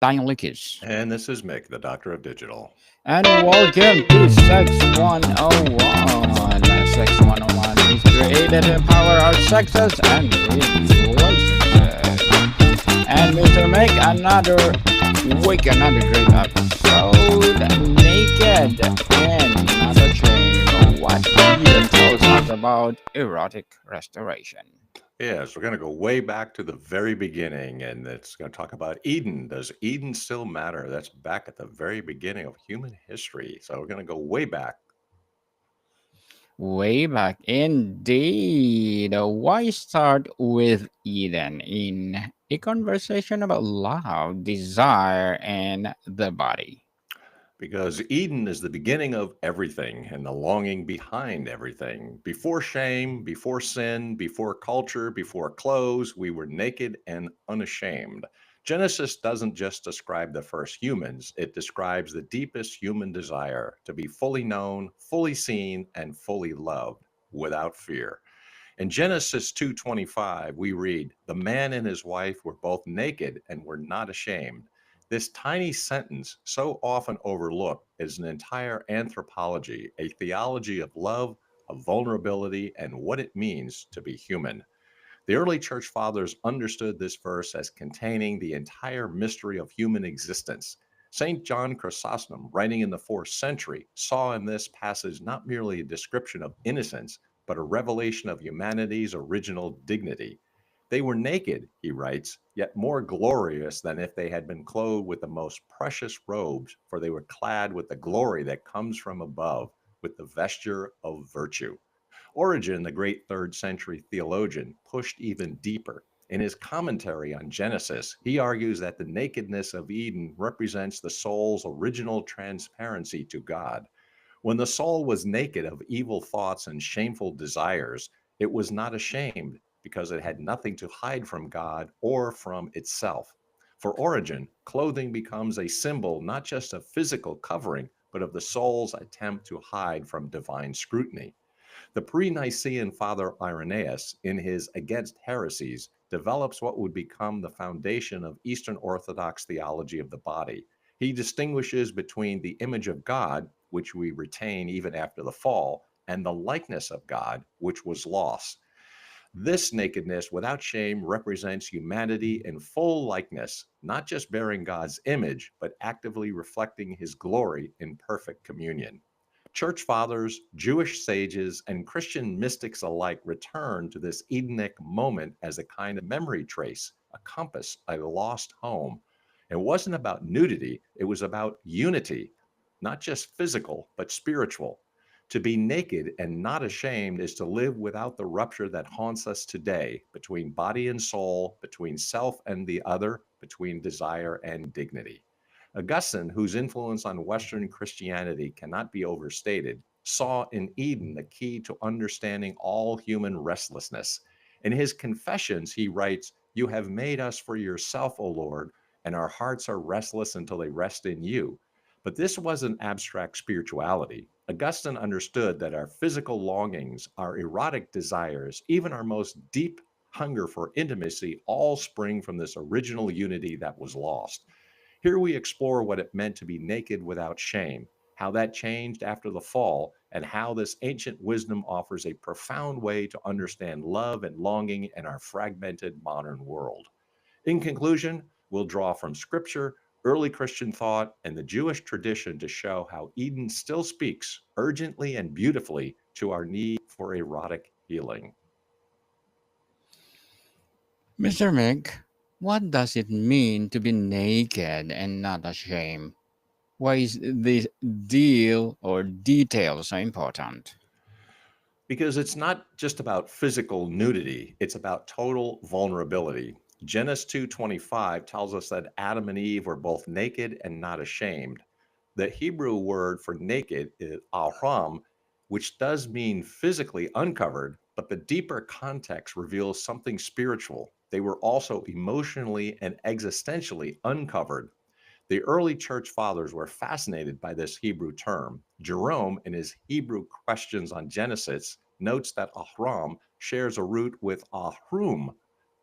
Daniel Lucas. And this is Mick, the Doctor of Digital. And welcome to Sex 101. Sex 101 is created to empower our sexes and relationships. And Mr. Make another week, another great episode. Naked and not ashamed. What Eden tells us about erotic restoration. Yes, we're going to go way back to the very beginning, and it's going to talk about Eden. Does Eden still matter? That's back at the very beginning of human history. So we're going to go way back. Way back indeed. Why start with Eden in a conversation about love, desire, and the body? Because Eden is the beginning of everything and the longing behind everything. Before shame, before sin, before culture, before clothes, we were naked and unashamed. Genesis doesn't just describe the first humans, it describes the deepest human desire to be fully known, fully seen, and fully loved without fear. In Genesis 2:25, we read, "The man and his wife were both naked and were not ashamed." This tiny sentence, so often overlooked, is an entire anthropology, a theology of love, of vulnerability, and what it means to be human. The early church fathers understood this verse as containing the entire mystery of human existence. St. John Chrysostom, writing in the 4th century, saw in this passage not merely a description of innocence, but a revelation of humanity's original dignity. They were naked, he writes, yet more glorious than if they had been clothed with the most precious robes, for they were clad with the glory that comes from above, with the vesture of virtue. Origen, the great 3rd century theologian, pushed even deeper. In his commentary on Genesis, he argues that the nakedness of Eden represents the soul's original transparency to God. When the soul was naked of evil thoughts and shameful desires, it was not ashamed because it had nothing to hide from God or from itself. For Origen, clothing becomes a symbol not just of physical covering, but of the soul's attempt to hide from divine scrutiny. The pre Nicene Father Irenaeus, in his Against Heresies, develops what would become the foundation of Eastern Orthodox theology of the body. He distinguishes between the image of God, which we retain even after the fall, and the likeness of God, which was lost. This nakedness without shame represents humanity in full likeness, not just bearing God's image, but actively reflecting his glory in perfect communion. Church fathers, Jewish sages, and Christian mystics alike return to this Edenic moment as a kind of memory trace, a compass, a lost home. It wasn't about nudity, it was about unity, not just physical, but spiritual. To be naked and not ashamed is to live without the rupture that haunts us today between body and soul, between self and the other, between desire and dignity. Augustine, whose influence on Western Christianity cannot be overstated, saw in Eden the key to understanding all human restlessness. In his Confessions, he writes, "You have made us for yourself, O Lord, and our hearts are restless until they rest in you." But this wasn't abstract spirituality. Augustine understood that our physical longings, our erotic desires, even our most deep hunger for intimacy all spring from this original unity that was lost. Here we explore what it meant to be naked without shame, how that changed after the fall, and how this ancient wisdom offers a profound way to understand love and longing in our fragmented modern world. In conclusion, we'll draw from scripture, early Christian thought, and the Jewish tradition to show how Eden still speaks urgently and beautifully to our need for erotic healing. Mr. Mick, what does it mean to be naked and not ashamed? Why is this deal or detail so important? Because it's not just about physical nudity, it's about total vulnerability. Genesis 2:25 tells us that Adam and Eve were both naked and not ashamed. The Hebrew word for naked is ahram, which does mean physically uncovered, but the deeper context reveals something spiritual. They were also emotionally and existentially uncovered. The early church fathers were fascinated by this Hebrew term. Jerome, in his Hebrew questions on Genesis, notes that Ahram shares a root with Ahrum,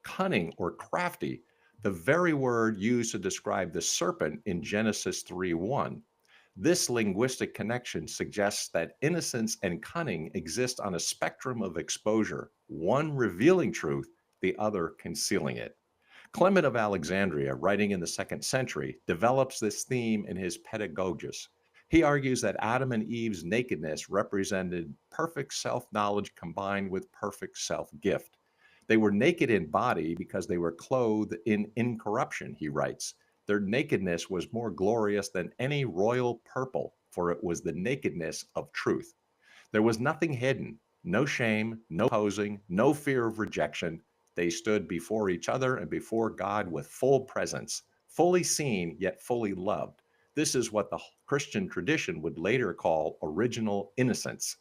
cunning or crafty. the very word used to describe the serpent in Genesis 3:1. This linguistic connection suggests that innocence and cunning exist on a spectrum of exposure, one revealing truth, the other concealing it. Clement of Alexandria, writing in the second century, develops this theme in his Pedagogus. He argues that Adam and Eve's nakedness represented perfect self knowledge combined with perfect self gift. They were naked in body because they were clothed in incorruption, he writes. Their nakedness was more glorious than any royal purple, for it was the nakedness of truth. There was nothing hidden, no shame, no posing, no fear of rejection. They stood before each other and before God with full presence, fully seen yet fully loved. This is what the Christian tradition would later call original innocence.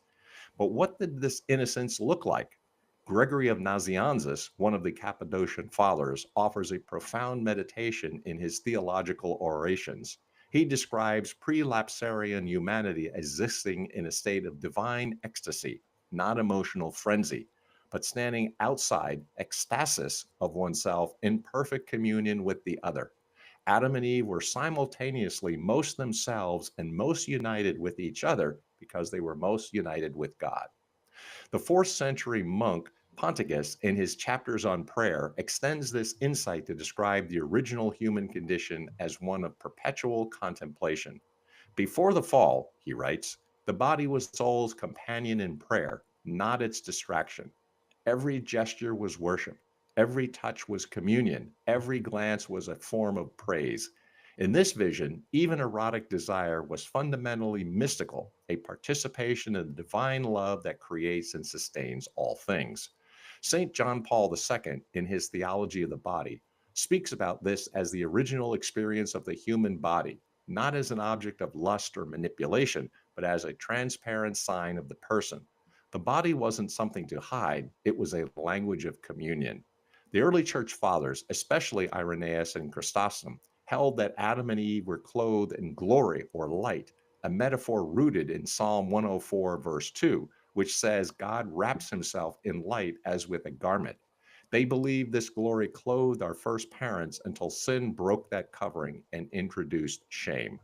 But what did this innocence look like? Gregory of Nazianzus, one of the Cappadocian fathers, offers a profound meditation in his theological orations. He describes prelapsarian humanity existing in a state of divine ecstasy, not emotional frenzy, but standing outside ecstasis of oneself in perfect communion with the other. Adam and Eve were simultaneously most themselves and most united with each other because they were most united with God. The fourth century monk Ponticus, in his chapters on prayer, extends this insight to describe the original human condition as one of perpetual contemplation. Before the fall, he writes, the body was soul's companion in prayer, not its distraction. Every gesture was worship. Every touch was communion. Every glance was a form of praise. In this vision, even erotic desire was fundamentally mystical, a participation in the divine love that creates and sustains all things. St. John Paul II, in his Theology of the Body, speaks about this as the original experience of the human body, not as an object of lust or manipulation, but as a transparent sign of the person. The body wasn't something to hide, it was a language of communion. The early church fathers, especially Irenaeus and Chrysostom, held that Adam and Eve were clothed in glory or light, a metaphor rooted in Psalm 104, verse 2, which says God wraps himself in light as with a garment. They believed this glory clothed our first parents until sin broke that covering and introduced shame.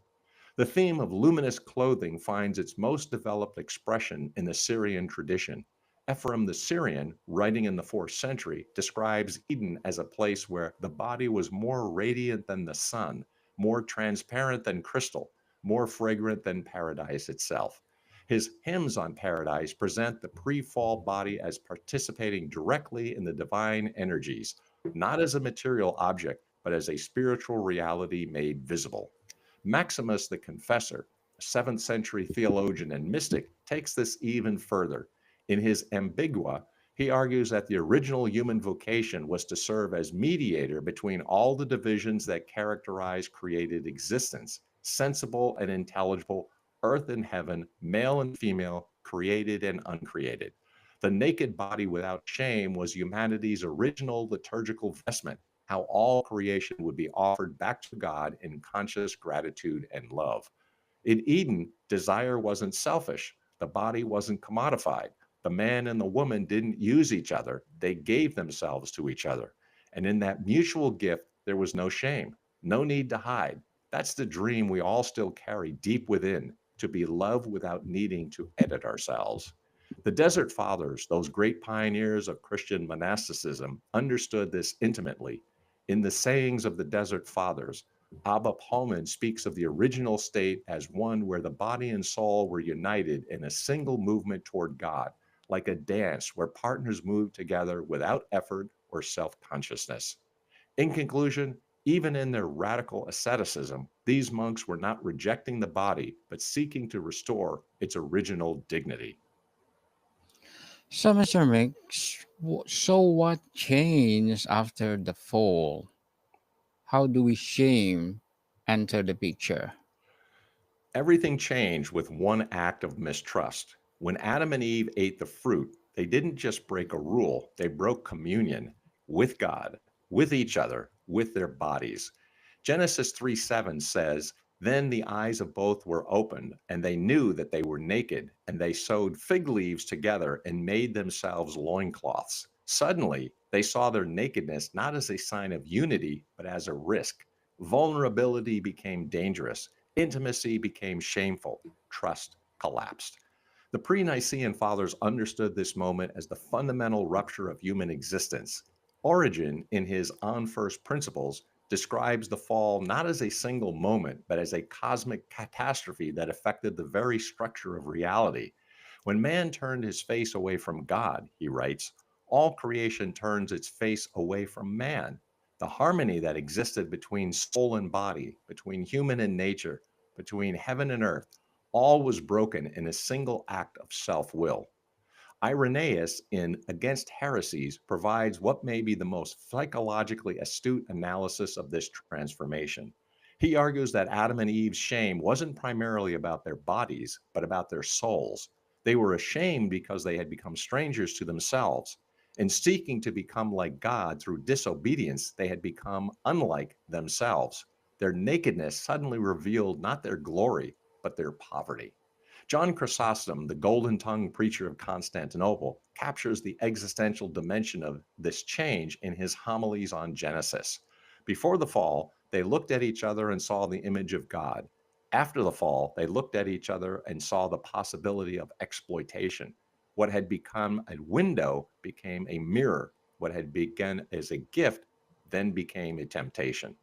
The theme of luminous clothing finds its most developed expression in the Syrian tradition. Ephraim the Syrian, writing in the 4th century, describes Eden as a place where the body was more radiant than the sun, more transparent than crystal, more fragrant than paradise itself. His hymns on paradise present the pre fall body as participating directly in the divine energies, not as a material object, but as a spiritual reality made visible. Maximus the Confessor, a 7th century theologian and mystic, takes this even further. In his Ambigua, he argues that the original human vocation was to serve as mediator between all the divisions that characterize created existence, sensible and intelligible, earth and heaven, male and female, created and uncreated. The naked body without shame was humanity's original liturgical vestment, how all creation would be offered back to God in conscious gratitude and love. In Eden, desire wasn't selfish, the body wasn't commodified. The man and the woman didn't use each other, they gave themselves to each other. And in that mutual gift, there was no shame, no need to hide. That's the dream we all still carry deep within, to be loved without needing to edit ourselves. The Desert Fathers, those great pioneers of Christian monasticism, understood this intimately. In the sayings of the Desert Fathers, Abba Pullman speaks of the original state as one where the body and soul were united in a single movement toward God, like a dance where partners move together without effort or self consciousness. In conclusion, even in their radical asceticism, these monks were not rejecting the body, but seeking to restore its original dignity. So, Mr. Mix, so what changed after the fall? How do we shame enter the picture? Everything changed with one act of mistrust. When Adam and Eve ate the fruit, they didn't just break a rule, they broke communion with God, with each other, with their bodies. Genesis 3:7 says, then the eyes of both were opened, and they knew that they were naked, and they sewed fig leaves together and made themselves loincloths. Suddenly, They saw their nakedness not as a sign of unity, but as a risk. Vulnerability became dangerous, intimacy became shameful, trust collapsed. The pre Nicene fathers understood this moment as the fundamental rupture of human existence. Origen, in his On First Principles, describes the fall not as a single moment, but as a cosmic catastrophe that affected the very structure of reality. When man turned his face away from God, he writes, all creation turns its face away from man. The harmony that existed between soul and body, between human and nature, between heaven and earth, all was broken in a single act of self will. Irenaeus, in Against Heresies, provides what may be the most psychologically astute analysis of this transformation. He argues that Adam and Eve's shame wasn't primarily about their bodies, but about their souls. They were ashamed because they had become strangers to themselves. In seeking to become like God through disobedience, they had become unlike themselves. Their nakedness suddenly revealed not their glory, but their poverty. John Chrysostom, the golden tongued preacher of Constantinople, captures the existential dimension of this change in his homilies on Genesis. Before the fall, they looked at each other and saw the image of God. After the fall, they looked at each other and saw the possibility of exploitation. What had become a window became a mirror. What had begun as a gift then became a temptation.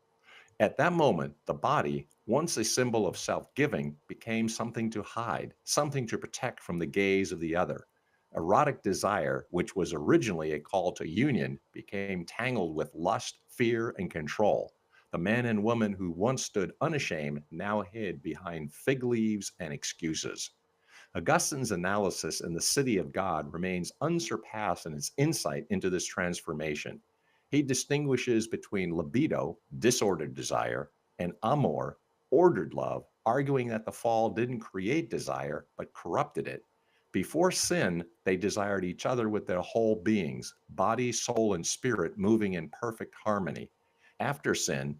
At that moment, the body, once a symbol of self giving, became something to hide, something to protect from the gaze of the other. Erotic desire, which was originally a call to union, became tangled with lust, fear, and control. The man and woman who once stood unashamed now hid behind fig leaves and excuses. Augustine's analysis in The City of God remains unsurpassed in its insight into this transformation. He distinguishes between libido, disordered desire, and amor, ordered love, arguing that the fall didn't create desire, but corrupted it. Before sin, they desired each other with their whole beings, body, soul, and spirit moving in perfect harmony. After sin,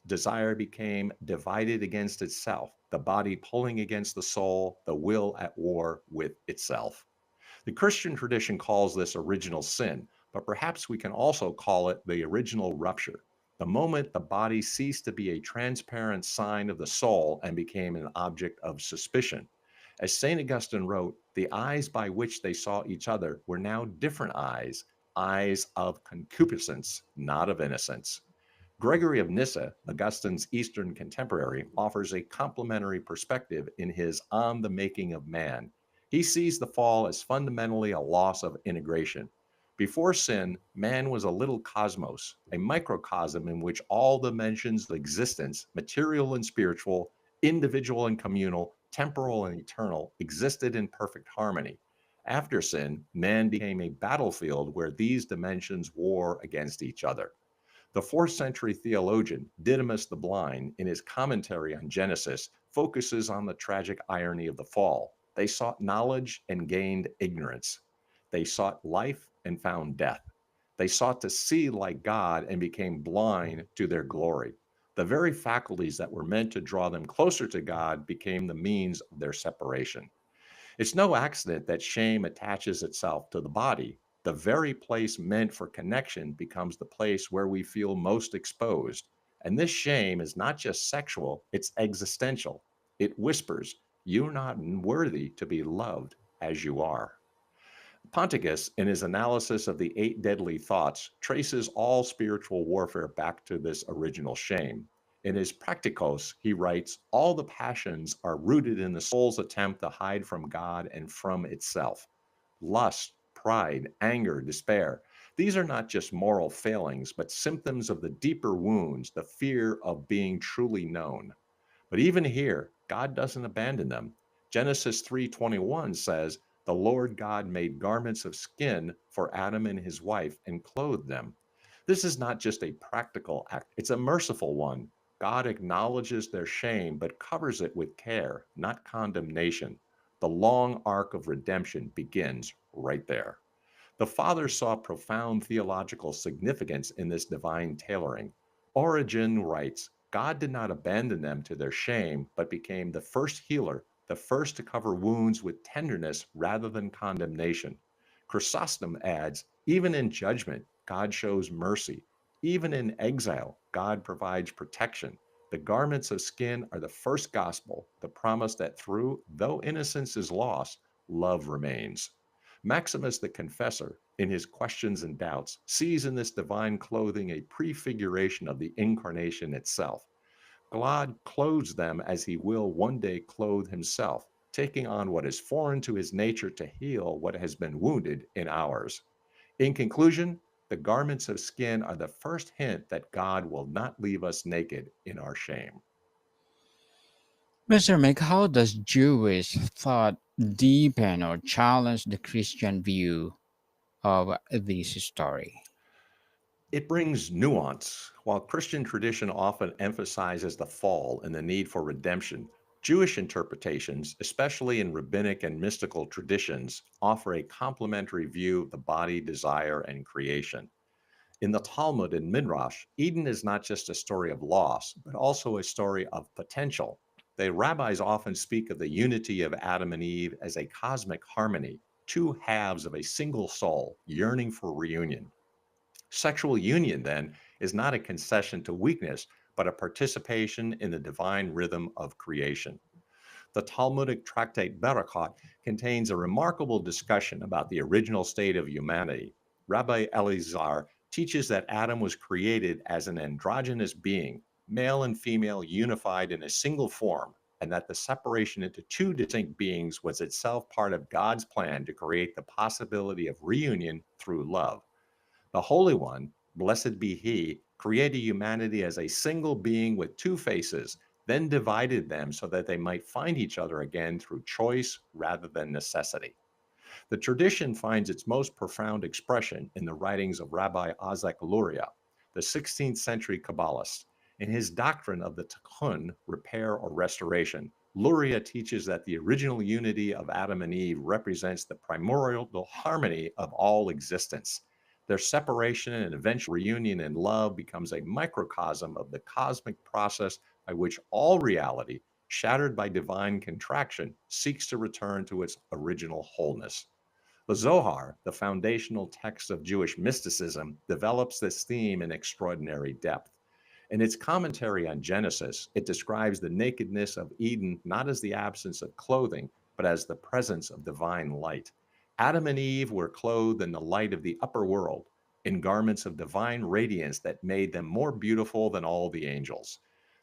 desire became divided against itself, the body pulling against the soul, the will at war with itself. The Christian tradition calls this original sin, but perhaps we can also call it the original rupture. The moment the body ceased to be a transparent sign of the soul and became an object of suspicion. As St. Augustine wrote, the eyes by which they saw each other were now different eyes, eyes of concupiscence, not of innocence. Gregory of Nyssa, Augustine's Eastern contemporary, offers a complementary perspective in his On the Making of Man. He sees the fall as fundamentally a loss of integration. Before sin, man was a little cosmos, a microcosm in which all dimensions of existence, material and spiritual, individual and communal, temporal and eternal, existed in perfect harmony. After sin, man became a battlefield where these dimensions war against each other. The 4th century theologian Didymus the Blind, in his commentary on Genesis, focuses on the tragic irony of the fall. They sought knowledge and gained ignorance. They sought life and found death. They sought to see like God and became blind to their glory. The very faculties that were meant to draw them closer to God became the means of their separation. It's no accident that shame attaches itself to the body. The very place meant for connection becomes the place where we feel most exposed. And this shame is not just sexual, it's existential. It whispers, you're not worthy to be loved as you are. Ponticus, in his analysis of the 8 deadly thoughts, traces all spiritual warfare back to this original shame. In his Practicos, he writes, all the passions are rooted in the soul's attempt to hide from God and from itself. Lust, pride, anger, despair. These are not just moral failings, but symptoms of the deeper wounds, the fear of being truly known. But even here, God doesn't abandon them. Genesis 3:21 says, "The Lord God made garments of skin for Adam and his wife and clothed them." This is not just a practical act, it's a merciful one. God acknowledges their shame but covers it with care, not condemnation. The long arc of redemption begins right there. The Father saw profound theological significance in this divine tailoring. Origen writes, God did not abandon them to their shame, but became the first healer, the first to cover wounds with tenderness rather than condemnation. Chrysostom adds, even in judgment, God shows mercy. Even in exile, God provides protection. The garments of skin are the first gospel, the promise that through, though innocence is lost, love remains. Maximus the Confessor, in his Questions and Doubts, sees in this divine clothing a prefiguration of the incarnation itself. God clothes them as he will one day clothe himself, taking on what is foreign to his nature to heal what has been wounded in ours. In conclusion, the garments of skin are the first hint that God will not leave us naked in our shame. Mr. Mick, how does Jewish thought deepen or challenge the Christian view of this story? It brings nuance. While Christian tradition often emphasizes the fall and the need for redemption, Jewish interpretations, especially in rabbinic and mystical traditions, offer a complementary view of the body, desire, and creation. In the Talmud and Midrash, Eden is not just a story of loss, but also a story of potential. The rabbis often speak of the unity of Adam and Eve as a cosmic harmony, two halves of a single soul yearning for reunion. Sexual union, then, is not a concession to weakness, but a participation in the divine rhythm of creation. The Talmudic tractate Berachot contains a remarkable discussion about the original state of humanity. Rabbi Elazar teaches that Adam was created as an androgynous being, male and female unified in a single form, and that the separation into two distinct beings was itself part of God's plan to create the possibility of reunion through love. The Holy One, blessed be He, created humanity as a single being with two faces, then divided them so that they might find each other again through choice rather than necessity. The tradition finds its most profound expression in the writings of Rabbi Isaac Luria, the 16th century Kabbalist. In his doctrine of the tikkun, repair or restoration, Luria teaches that the original unity of Adam and Eve represents the primordial harmony of all existence. Their separation and eventual reunion in love becomes a microcosm of the cosmic process by which all reality, shattered by divine contraction, seeks to return to its original wholeness. The Zohar, the foundational text of Jewish mysticism, develops this theme in extraordinary depth. In its commentary on Genesis, it describes the nakedness of Eden not as the absence of clothing, but as the presence of divine light. Adam and Eve were clothed in the light of the upper world, in garments of divine radiance that made them more beautiful than all the angels.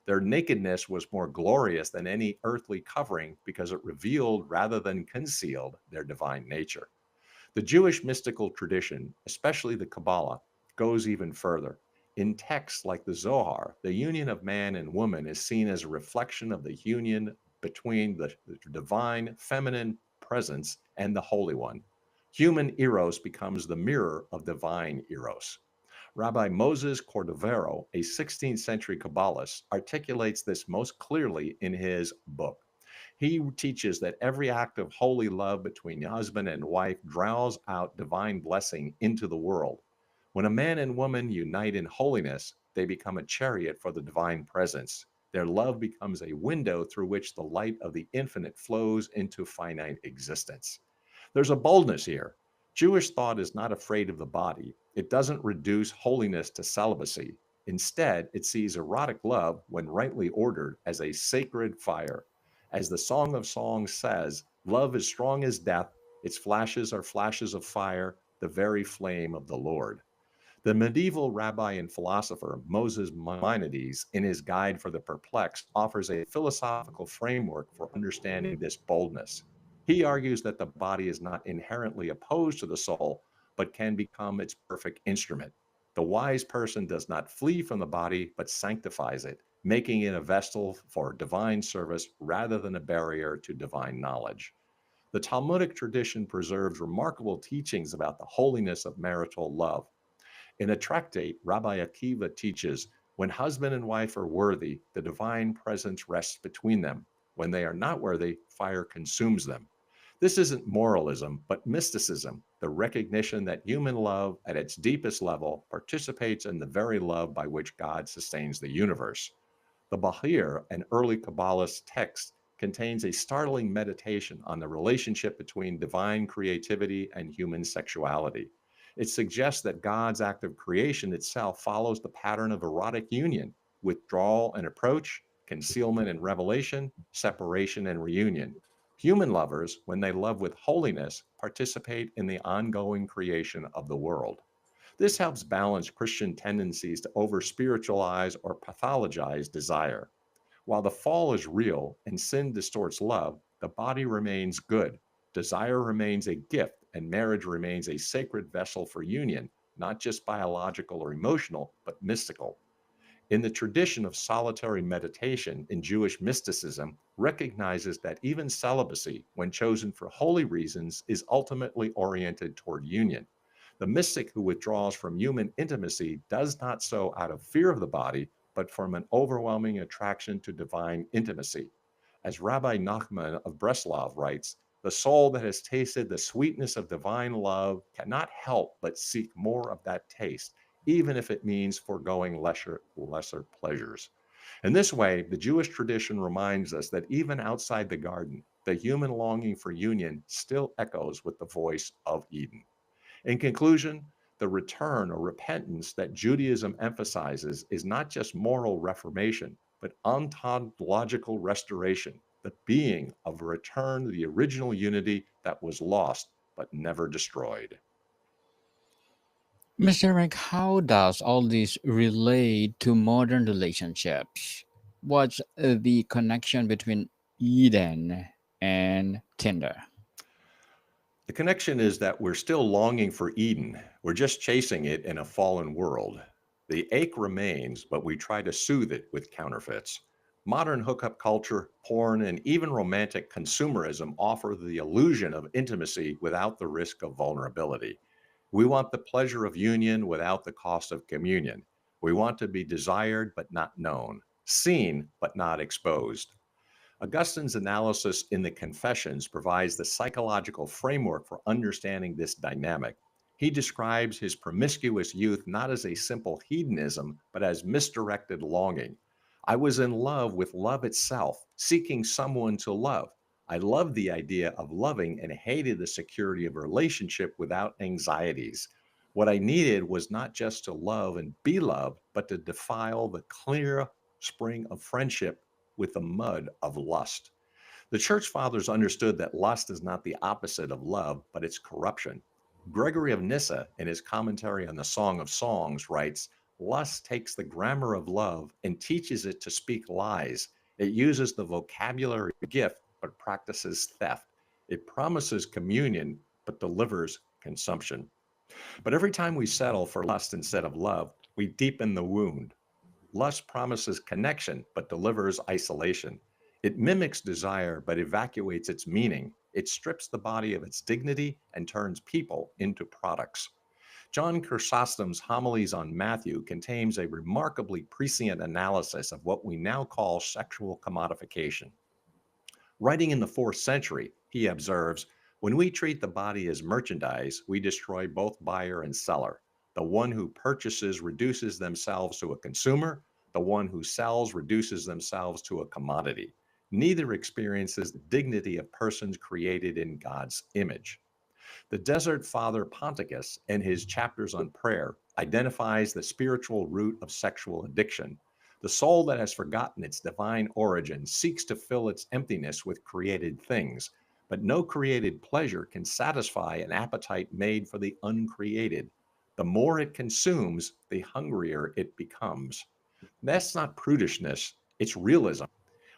Their nakedness was more glorious than any earthly covering because it revealed rather than concealed their divine nature. The Jewish mystical tradition, especially the Kabbalah, goes even further. In texts like the Zohar, the union of man and woman is seen as a reflection of the union between the divine feminine presence and the Holy One. Human eros becomes the mirror of divine eros. Rabbi Moses Cordovero, a 16th century Kabbalist, articulates this most clearly in his book. He teaches that every act of holy love between husband and wife draws out divine blessing into the world. When a man and woman unite in holiness, they become a chariot for the divine presence. Their love becomes a window through which the light of the infinite flows into finite existence. There's a boldness here. Jewish thought is not afraid of the body. It doesn't reduce holiness to celibacy. Instead, it sees erotic love, when rightly ordered, as a sacred fire. As the Song of Songs says, love is strong as death, its flashes are flashes of fire, the very flame of the Lord. The medieval rabbi and philosopher Moses Maimonides, in his Guide for the Perplexed, offers a philosophical framework for understanding this boldness. He argues that the body is not inherently opposed to the soul, but can become its perfect instrument. The wise person does not flee from the body, but sanctifies it, making it a vessel for divine service rather than a barrier to divine knowledge. The Talmudic tradition preserves remarkable teachings about the holiness of marital love. In a tractate, Rabbi Akiva teaches when husband and wife are worthy, the divine presence rests between them. When they are not worthy, fire consumes them. This isn't moralism, but mysticism, the recognition that human love, at its deepest level, participates in the very love by which God sustains the universe. The Bahir, an early Kabbalist text, contains a startling meditation on the relationship between divine creativity and human sexuality. It suggests that God's act of creation itself follows the pattern of erotic union: withdrawal and approach, concealment and revelation, separation and reunion. Human lovers, when they love with holiness, participate in the ongoing creation of the world. This helps balance Christian tendencies to over spiritualize or pathologize desire. While the fall is real and sin distorts love, the body remains good, desire remains a gift, and marriage remains a sacred vessel for union, not just biological or emotional, but mystical. In the tradition of solitary meditation in Jewish mysticism, recognizes that even celibacy, when chosen for holy reasons, is ultimately oriented toward union. The mystic who withdraws from human intimacy does not so out of fear of the body, but from an overwhelming attraction to divine intimacy. As Rabbi Nachman of Breslov writes, the soul that has tasted the sweetness of divine love cannot help but seek more of that taste, even if it means foregoing lesser pleasures. In this way, the Jewish tradition reminds us that even outside the garden, the human longing for union still echoes with the voice of Eden. In conclusion, the return or repentance that Judaism emphasizes is not just moral reformation, but ontological restoration, the being of a return to the original unity that was lost but never destroyed. Mr. Rick, how does all this relate to modern relationships? What's the connection between Eden and Tinder? The connection is that we're still longing for Eden. We're just chasing it in a fallen world. The ache remains, but we try to soothe it with counterfeits. Modern hookup culture, porn, and even romantic consumerism offer the illusion of intimacy without the risk of vulnerability. We want the pleasure of union without the cost of communion. We want to be desired but not known, seen but not exposed. Augustine's analysis in the Confessions provides the psychological framework for understanding this dynamic. He describes his promiscuous youth not as a simple hedonism, but as misdirected longing. I was in love with love itself, seeking someone to love. I loved the idea of loving and hated the security of a relationship without anxieties. What I needed was not just to love and be loved, but to defile the clear spring of friendship with the mud of lust. The church fathers understood that lust is not the opposite of love, but its corruption. Gregory of Nyssa, in his commentary on the Song of Songs, writes, lust takes the grammar of love and teaches it to speak lies. It uses the vocabulary gift, but practices theft. It promises communion, but delivers consumption. But every time we settle for lust instead of love, we deepen the wound. Lust promises connection, but delivers isolation. It mimics desire, but evacuates its meaning. It strips the body of its dignity and turns people into products. John Chrysostom's homilies on Matthew contains a remarkably prescient analysis of what we now call sexual commodification. Writing in the 4th century, he observes, when we treat the body as merchandise, we destroy both buyer and seller. The one who purchases reduces themselves to a consumer. The one who sells reduces themselves to a commodity. Neither experiences the dignity of persons created in God's image. The Desert Father Ponticus, in his chapters on prayer, identifies the spiritual root of sexual addiction. The soul that has forgotten its divine origin seeks to fill its emptiness with created things, but no created pleasure can satisfy an appetite made for the uncreated. The more it consumes, the hungrier it becomes. That's not prudishness, it's realism.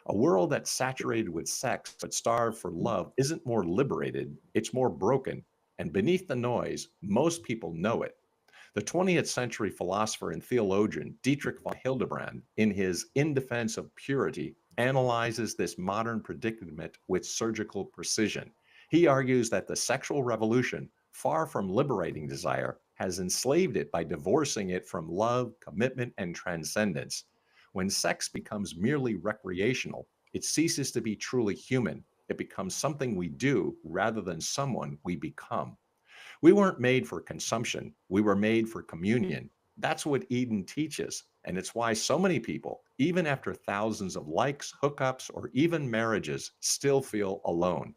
A world that's saturated with sex but starved for love isn't more liberated, it's more broken. And beneath the noise, most people know it. The 20th century philosopher and theologian Dietrich von Hildebrand, in his In Defense of Purity, analyzes this modern predicament with surgical precision. He argues that the sexual revolution, far from liberating desire, has enslaved it by divorcing it from love, commitment, and transcendence. When sex becomes merely recreational, it ceases to be truly human. It becomes something we do rather than someone we become. We weren't made for consumption, we were made for communion. That's what Eden teaches. And it's why so many people, even after thousands of likes, hookups, or even marriages, still feel alone.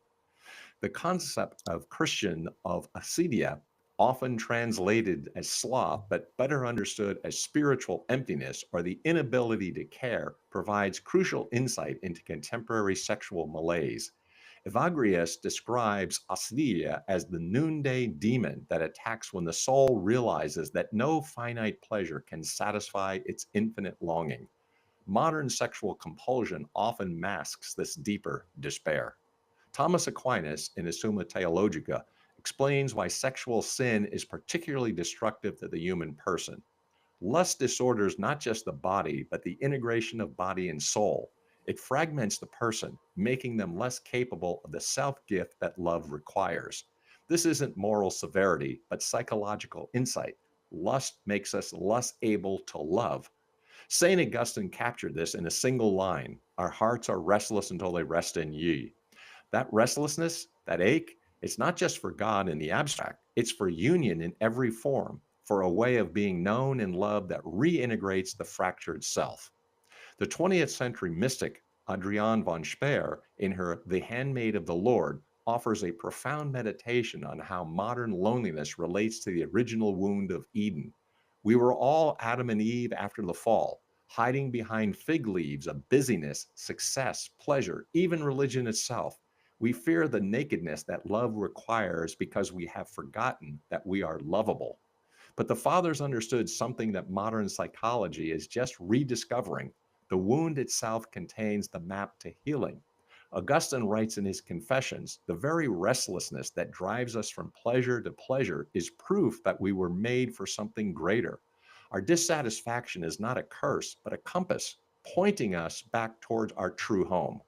The concept of Christian of acedia often translated as sloth, but better understood as spiritual emptiness or the inability to care, provides crucial insight into contemporary sexual malaise. Evagrius describes astheia as the noonday demon that attacks when the soul realizes that no finite pleasure can satisfy its infinite longing. Modern sexual compulsion often masks this deeper despair. Thomas Aquinas, in his Summa Theologica, explains why sexual sin is particularly destructive to the human person. Lust disorders not just the body, but the integration of body and soul. It fragments the person, making them less capable of the self gift that love requires. This isn't moral severity, but psychological insight. Lust makes us less able to love. St. Augustine captured this in a single line: Our hearts are restless until they rest in ye. That restlessness, that ache, it's not just for God in the abstract, it's for union in every form, for a way of being known and loved that reintegrates the fractured self. The 20th century mystic Adrienne von Speer, in her The Handmaid of the Lord, offers a profound meditation on how modern loneliness relates to the original wound of Eden. We were all Adam and Eve after the fall, hiding behind fig leaves of busyness, success, pleasure, even religion itself. We fear the nakedness that love requires because we have forgotten that we are lovable. But the fathers understood something that modern psychology is just rediscovering. The wound itself contains the map to healing. Augustine writes in his Confessions, the very restlessness that drives us from pleasure to pleasure is proof that we were made for something greater. Our dissatisfaction is not a curse, but a compass pointing us back towards our true home.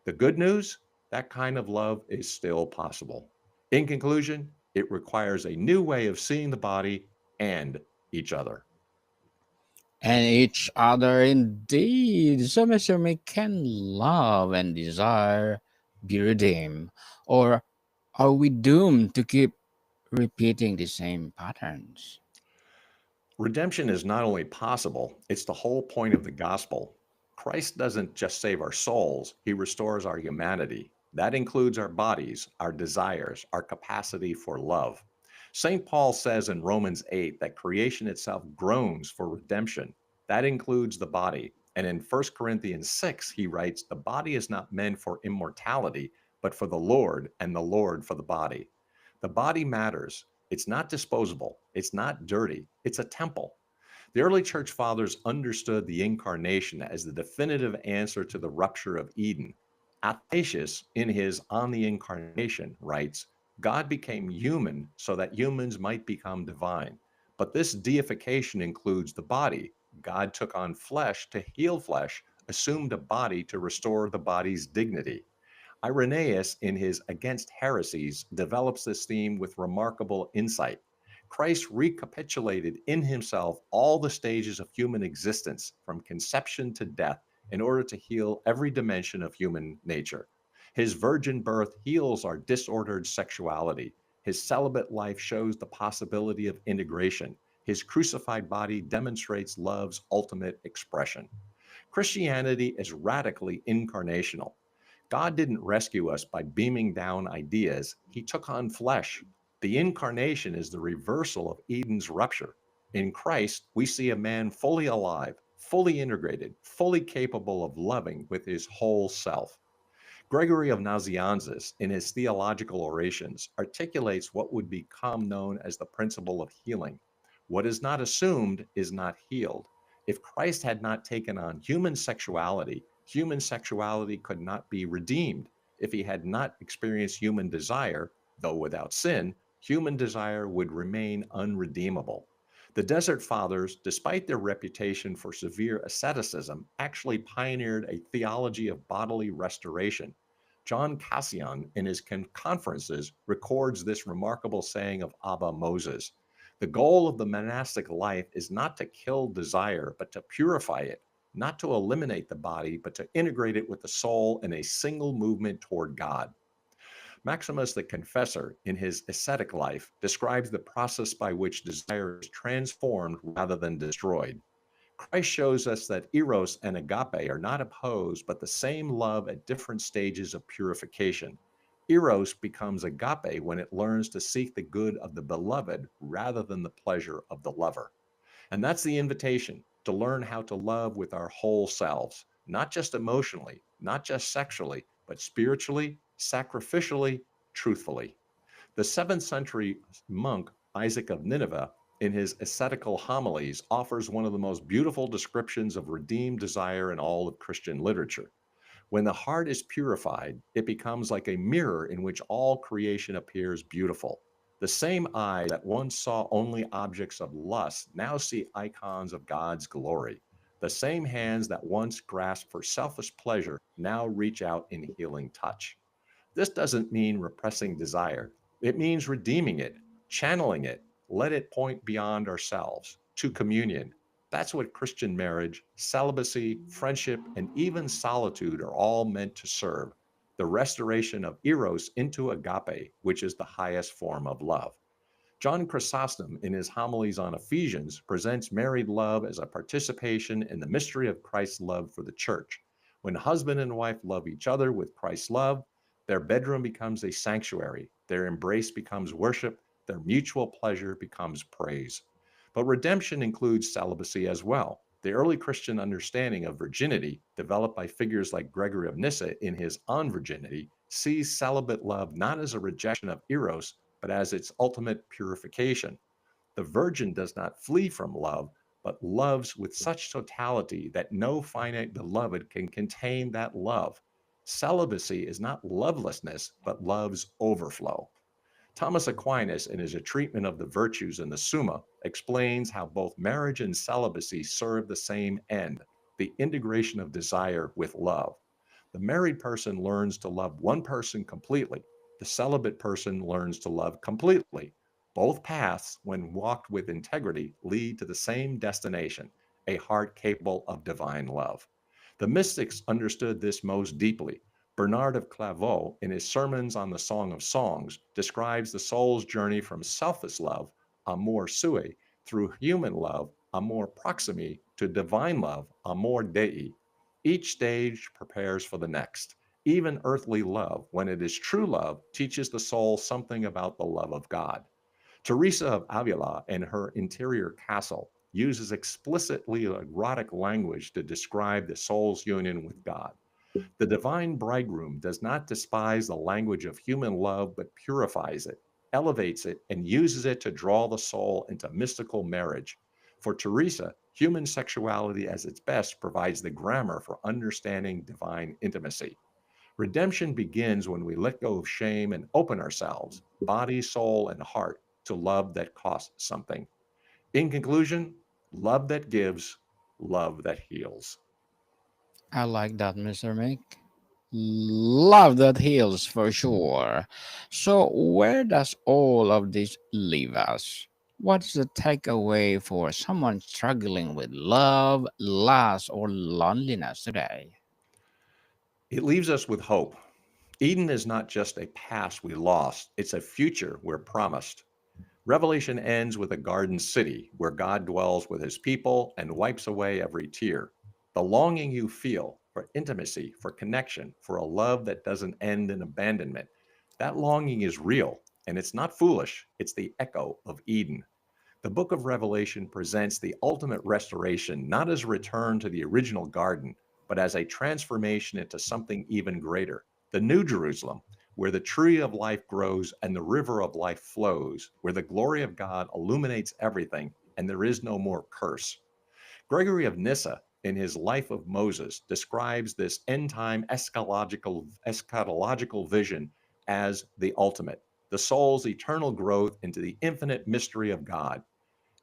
The good news, that kind of love is still possible. In conclusion, it requires a new way of seeing the body and each other. And each other indeed. So, Mr. Mick, can love and desire be redeemed? Or are we doomed to keep repeating the same patterns? Redemption is not only possible, it's the whole point of the gospel. Christ doesn't just save our souls, he restores our humanity. That includes our bodies, our desires, our capacity for love. St. Paul says in Romans 8 that creation itself groans for redemption. That includes the body. And in 1 Corinthians 6, he writes, the body is not meant for immortality, but for the Lord, and the Lord for the body. The body matters. It's not disposable. It's not dirty. It's a temple. The early church fathers understood the incarnation as the definitive answer to the rupture of Eden. Athanasius, in his On the Incarnation, writes, God became human so that humans might become divine. But this deification includes the body. God took on flesh to heal flesh, assumed a body to restore the body's dignity. Irenaeus, in his Against Heresies, develops this theme with remarkable insight. Christ recapitulated in himself all the stages of human existence, from conception to death, in order to heal every dimension of human nature. His virgin birth heals our disordered sexuality. His celibate life shows the possibility of integration. His crucified body demonstrates love's ultimate expression. Christianity is radically incarnational. God didn't rescue us by beaming down ideas, He took on flesh. The incarnation is the reversal of Eden's rupture. In Christ, we see a man fully alive, fully integrated, fully capable of loving with his whole self. Gregory of Nazianzus, in his theological orations, articulates what would become known as the principle of healing. What is not assumed is not healed. If Christ had not taken on human sexuality could not be redeemed. If he had not experienced human desire, though without sin, human desire would remain unredeemable. The Desert Fathers, despite their reputation for severe asceticism, actually pioneered a theology of bodily restoration. John Cassian, in his conferences, records this remarkable saying of Abba Moses: the goal of the monastic life is not to kill desire, but to purify it, not to eliminate the body, but to integrate it with the soul in a single movement toward God. Maximus the Confessor, in his ascetic life, describes the process by which desire is transformed rather than destroyed. Christ shows us that eros and agape are not opposed, but the same love at different stages of purification. Eros becomes agape when it learns to seek the good of the beloved rather than the pleasure of the lover. And that's the invitation to learn how to love with our whole selves, not just emotionally, not just sexually, but spiritually, sacrificially, truthfully. The 7th century monk Isaac of Nineveh, in his ascetical homilies, offers one of the most beautiful descriptions of redeemed desire in all of Christian literature. When the heart is purified, it becomes like a mirror in which all creation appears beautiful. The same eyes that once saw only objects of lust now see icons of God's glory. The same hands that once grasped for selfish pleasure now reach out in healing touch. This doesn't mean repressing desire. It means redeeming it, channeling it, let it point beyond ourselves to communion. That's what Christian marriage, celibacy, friendship, and even solitude are all meant to serve: the restoration of eros into agape, which is the highest form of love. John Chrysostom, in his homilies on Ephesians, presents married love as a participation in the mystery of Christ's love for the church. When husband and wife love each other with Christ's love, their bedroom becomes a sanctuary, their embrace becomes worship, their mutual pleasure becomes praise. But redemption includes celibacy as well. The early Christian understanding of virginity, developed by figures like Gregory of Nyssa in his On Virginity, sees celibate love not as a rejection of eros, but as its ultimate purification. The virgin does not flee from love, but loves with such totality that no finite beloved can contain that love. Celibacy is not lovelessness, but love's overflow. Thomas Aquinas, in his A Treatment of the Virtues in the Summa, explains how both marriage and celibacy serve the same end: the integration of desire with love. The married person learns to love one person completely. The celibate person learns to love completely. Both paths, when walked with integrity, lead to the same destination: a heart capable of divine love. The mystics understood this most deeply. Bernard of Clairvaux, in his sermons on the Song of Songs, describes the soul's journey from selfish love, amor sui, through human love, amor proximi, to divine love, amor dei. Each stage prepares for the next. Even earthly love, when it is true love, teaches the soul something about the love of God. Teresa of Avila, in her Interior Castle, uses explicitly erotic language to describe the soul's union with God. The divine bridegroom does not despise the language of human love, but purifies it, elevates it, and uses it to draw the soul into mystical marriage. For Teresa, human sexuality at its best provides the grammar for understanding divine intimacy. Redemption begins when we let go of shame and open ourselves, body, soul, and heart, to love that costs something. In conclusion, love that gives, love that heals. I like that, Mr. Mick. Love that heals for sure. So, where does all of this leave us? What's the takeaway for someone struggling with love, loss, or loneliness today? It leaves us with hope. Eden is not just a past we lost, it's a future we're promised. Revelation ends with a garden city where God dwells with his people and wipes away every tear. The longing you feel for intimacy, for connection, for a love that doesn't end in abandonment, that longing is real, and it's not foolish. It's the echo of Eden. The book of Revelation presents the ultimate restoration not as a return to the original garden, but as a transformation into something even greater: the New Jerusalem, where the tree of life grows and the river of life flows, where the glory of God illuminates everything and there is no more curse. Gregory of Nyssa, in his Life of Moses, describes this end time eschatological vision as the ultimate, the soul's eternal growth into the infinite mystery of God.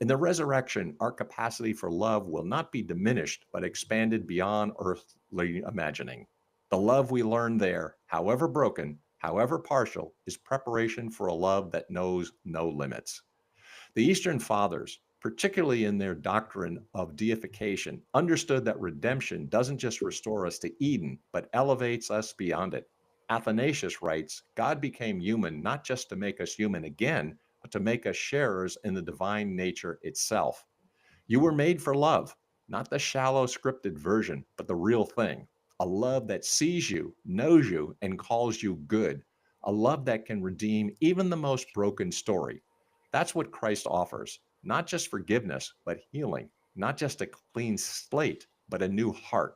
In the resurrection, our capacity for love will not be diminished, but expanded beyond earthly imagining. The love we learn there, however broken, however partial, is preparation for a love that knows no limits. The Eastern Fathers, particularly in their doctrine of deification, understood that redemption doesn't just restore us to Eden, but elevates us beyond it. Athanasius writes, God became human not just to make us human again, but to make us sharers in the divine nature itself. You were made for love, not the shallow scripted version, but the real thing: a love that sees you, knows you, and calls you good. a love that can redeem even the most broken story. That's what Christ offers, not just forgiveness, but healing, not just a clean slate, but a new heart.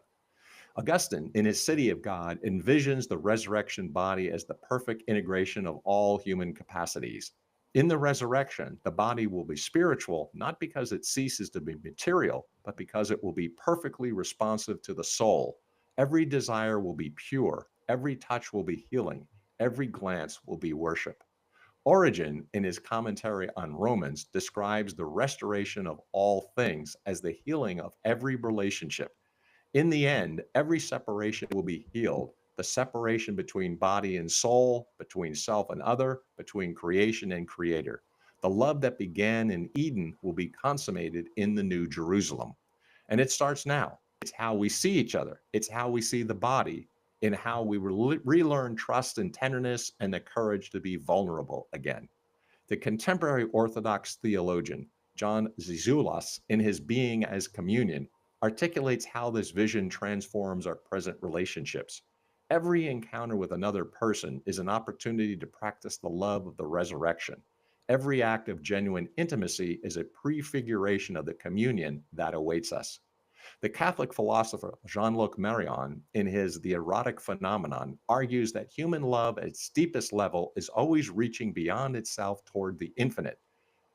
Augustine, in his City of God, envisions the resurrection body as the perfect integration of all human capacities. In the resurrection, the body will be spiritual, not because it ceases to be material, but because it will be perfectly responsive to the soul. Every desire will be pure, every touch will be healing, every glance will be worship. Origen, in his commentary on Romans, describes the restoration of all things as the healing of every relationship. In the end, every separation will be healed. The separation between body and soul, between self and other, between creation and creator. The love that began in Eden will be consummated in the New Jerusalem. And it starts now. It's how we see each other, it's how we see the body, in how we relearn trust and tenderness and the courage to be vulnerable again. The contemporary Orthodox theologian John Zizulas, in his Being as Communion, articulates how this vision transforms our present relationships. Every encounter with another person is an opportunity to practice the love of the resurrection. Every act of genuine intimacy is a prefiguration of the communion that awaits us. The Catholic philosopher Jean-Luc Marion, in his The Erotic Phenomenon, argues that human love at its deepest level is always reaching beyond itself toward the infinite.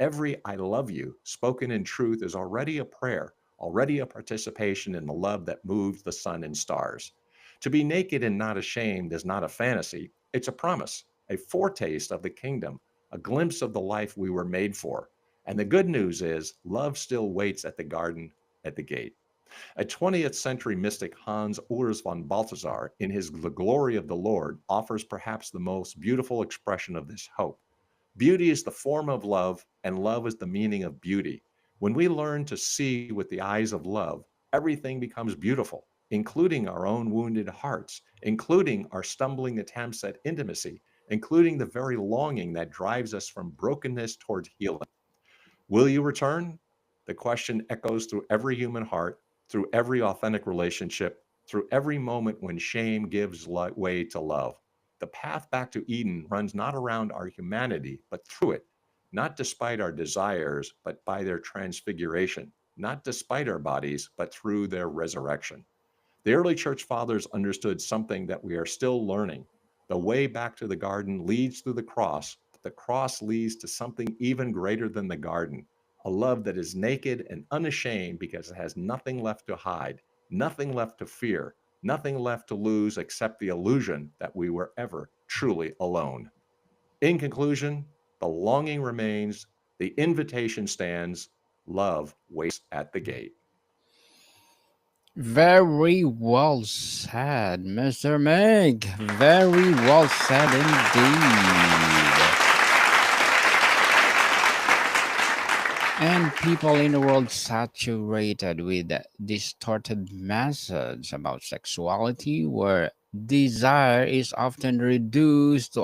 Every I love you spoken in truth is already a prayer, already a participation in the love that moves the sun and stars. To be naked and not ashamed is not a fantasy, it's a promise, a foretaste of the kingdom, a glimpse of the life we were made for. And the good news is, love still waits at the garden at the gate. A 20th century mystic, Hans Urs von Balthasar, in his The Glory of the Lord, offers perhaps the most beautiful expression of this hope. Beauty is the form of love, and love is the meaning of beauty. When we learn to see with the eyes of love, everything becomes beautiful, including our own wounded hearts, including our stumbling attempts at intimacy, including the very longing that drives us from brokenness towards healing. Will you return? The question echoes through every human heart, through every authentic relationship, through every moment when shame gives way to love. The path back to Eden runs not around our humanity, but through it, not despite our desires, but by their transfiguration, not despite our bodies, but through their resurrection. The early church fathers understood something that we are still learning. The way back to the garden leads through the cross, but the cross leads to something even greater than the garden, a love that is naked and unashamed because it has nothing left to hide, nothing left to fear, nothing left to lose except the illusion that we were ever truly alone. In conclusion, the longing remains, the invitation stands, love waits at the gate. Very well said, Mr. Meg. Very well said indeed. And people in the world saturated with distorted messages about sexuality, where desire is often reduced to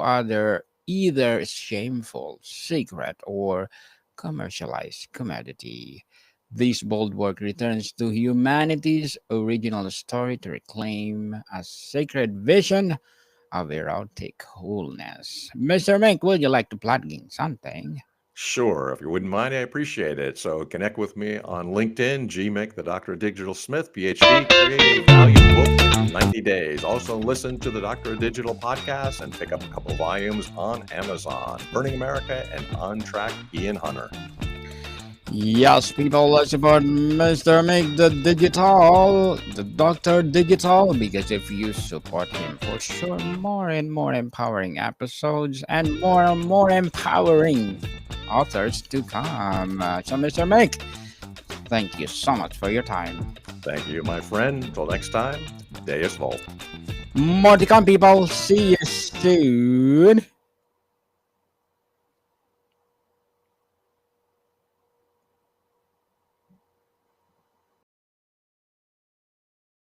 either shameful, secret, or commercialized commodity. This bold work returns to humanity's original story to reclaim a sacred vision of erotic wholeness. Mr. Mink, would you like to plug in something? Sure, if you wouldn't mind, I appreciate it. So connect with me on LinkedIn, GMIC, the Doctor of Digital Smith, PhD, create a valued book in 90 days. Also listen to the Doctor of Digital podcast and pick up a couple volumes on Amazon, Burning America and On Track, Ian Hunter. Yes, people, let's support Mr. Make the Doctor Digital, because if you support him, for sure, more and more empowering episodes and more empowering authors to come. So, Mr. Make, thank you so much for your time. Thank you, my friend. Until next time, Deus Volt. More to come, people. See you soon.